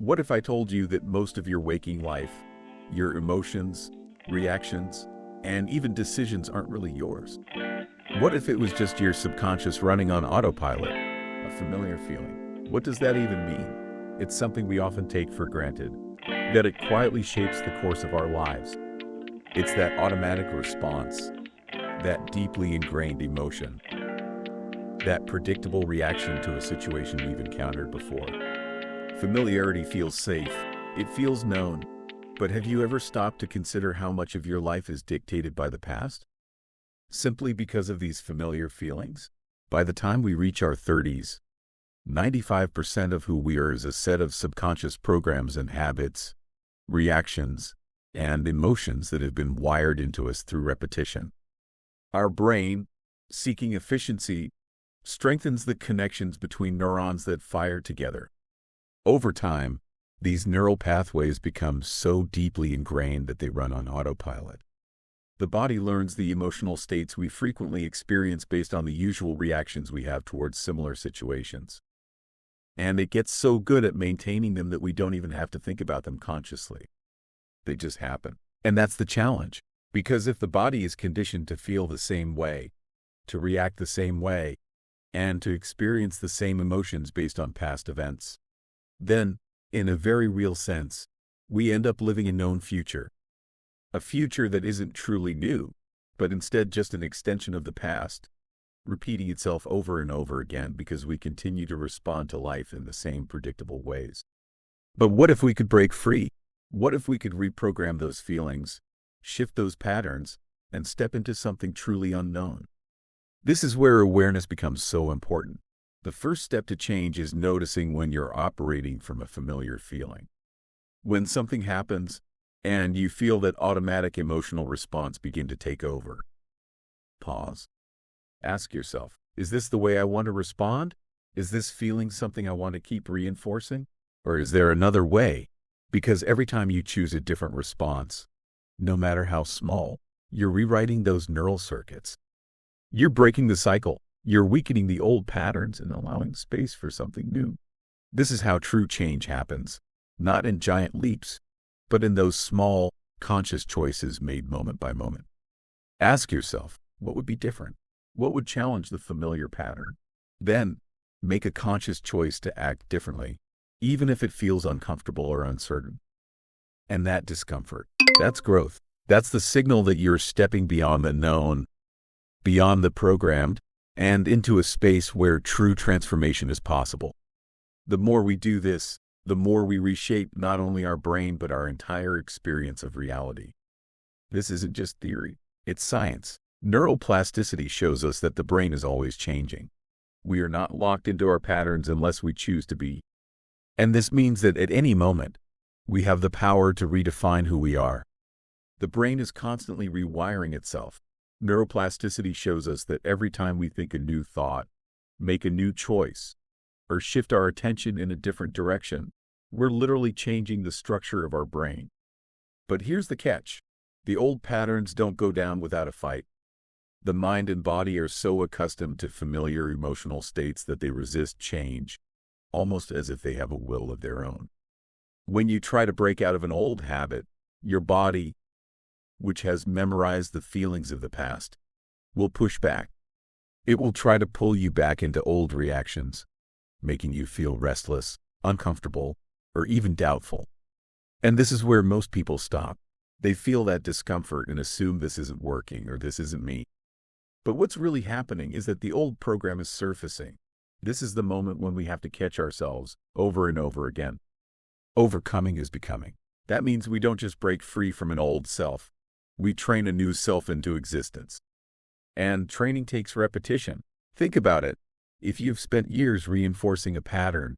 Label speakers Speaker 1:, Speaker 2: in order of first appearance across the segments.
Speaker 1: What if I told you that most of your waking life, your emotions, reactions, and even decisions aren't really yours? What if it was just your subconscious running on autopilot, a familiar feeling? What does that even mean? It's something we often take for granted, that it quietly shapes the course of our lives. It's that automatic response, that deeply ingrained emotion, that predictable reaction to a situation we've encountered before. Familiarity feels safe, it feels known, but have you ever stopped to consider how much of your life is dictated by the past? Simply because of these familiar feelings? By the time we reach our 30s, 95% of who we are is a set of subconscious programs and habits, reactions, and emotions that have been wired into us through repetition. Our brain, seeking efficiency, strengthens the connections between neurons that fire together. Over time, these neural pathways become so deeply ingrained that they run on autopilot. The body learns the emotional states we frequently experience based on the usual reactions we have towards similar situations. And it gets so good at maintaining them that we don't even have to think about them consciously. They just happen. And that's the challenge. Because if the body is conditioned to feel the same way, to react the same way, and to experience the same emotions based on past events, then, in a very real sense, we end up living a known future. A future that isn't truly new, but instead just an extension of the past, repeating itself over and over again because we continue to respond to life in the same predictable ways. But what if we could break free? What if we could reprogram those feelings, shift those patterns, and step into something truly unknown? This is where awareness becomes so important. The first step to change is noticing when you're operating from a familiar feeling. When something happens, and you feel that automatic emotional response begin to take over. Pause. Ask yourself, is this the way I want to respond? Is this feeling something I want to keep reinforcing? Or is there another way? Because every time you choose a different response, no matter how small, you're rewriting those neural circuits. You're breaking the cycle. You're weakening the old patterns and allowing space for something new. This is how true change happens, not in giant leaps, but in those small, conscious choices made moment by moment. Ask yourself, what would be different? What would challenge the familiar pattern? Then, make a conscious choice to act differently, even if it feels uncomfortable or uncertain. And that discomfort, that's growth. That's the signal that you're stepping beyond the known, beyond the programmed, and into a space where true transformation is possible. The more we do this, the more we reshape not only our brain but our entire experience of reality. This isn't just theory, it's science. Neuroplasticity shows us that the brain is always changing. We are not locked into our patterns unless we choose to be. And this means that at any moment, we have the power to redefine who we are. The brain is constantly rewiring itself. Neuroplasticity shows us that every time we think a new thought, make a new choice, or shift our attention in a different direction, we're literally changing the structure of our brain. But here's the catch. The old patterns don't go down without a fight. The mind and body are so accustomed to familiar emotional states that they resist change, almost as if they have a will of their own. When you try to break out of an old habit, your body, which has memorized the feelings of the past, will push back. It will try to pull you back into old reactions, making you feel restless, uncomfortable, or even doubtful. And this is where most people stop. They feel that discomfort and assume this isn't working or this isn't me. But what's really happening is that the old program is surfacing. This is the moment when we have to catch ourselves over and over again. Overcoming is becoming. That means we don't just break free from an old self. We train a new self into existence. And training takes repetition. Think about it. If you've spent years reinforcing a pattern,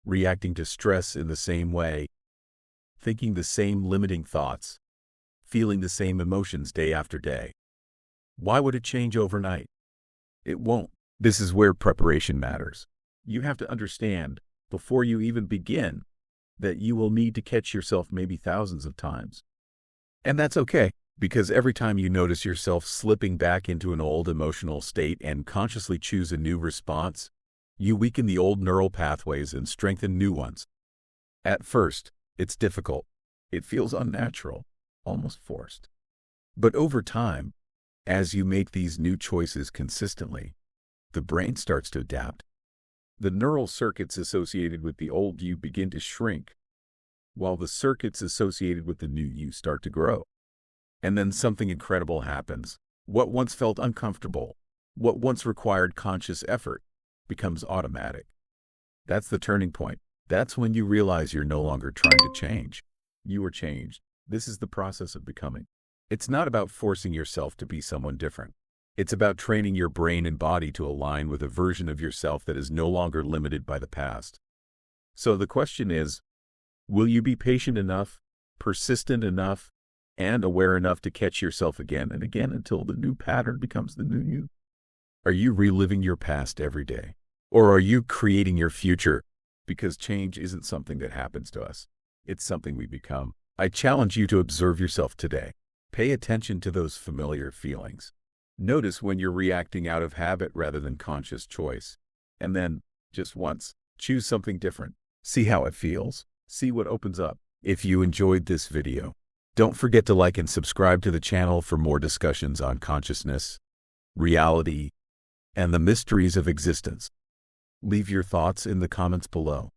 Speaker 1: reacting to stress in the same way, thinking the same limiting thoughts, feeling the same emotions day after day, why would it change overnight? It won't. This is where preparation matters. You have to understand, before you even begin, that you will need to catch yourself maybe thousands of times. And that's okay. Because every time you notice yourself slipping back into an old emotional state and consciously choose a new response, you weaken the old neural pathways and strengthen new ones. At first, it's difficult. It feels unnatural, almost forced. But over time, as you make these new choices consistently, the brain starts to adapt. The neural circuits associated with the old you begin to shrink, while the circuits associated with the new you start to grow. And then something incredible happens. What once felt uncomfortable, what once required conscious effort, becomes automatic. That's the turning point. That's when you realize you're no longer trying to change. You are changed. This is the process of becoming. It's not about forcing yourself to be someone different. It's about training your brain and body to align with a version of yourself that is no longer limited by the past. So the question is, will you be patient enough, persistent enough, and aware enough to catch yourself again and again until the new pattern becomes the new you? Are you reliving your past every day? Or are you creating your future? Because change isn't something that happens to us. It's something we become. I challenge you to observe yourself today. Pay attention to those familiar feelings. Notice when you're reacting out of habit rather than conscious choice. And then, just once, choose something different. See how it feels. See what opens up. If you enjoyed this video, don't forget to like and subscribe to the channel for more discussions on consciousness, reality, and the mysteries of existence. Leave your thoughts in the comments below.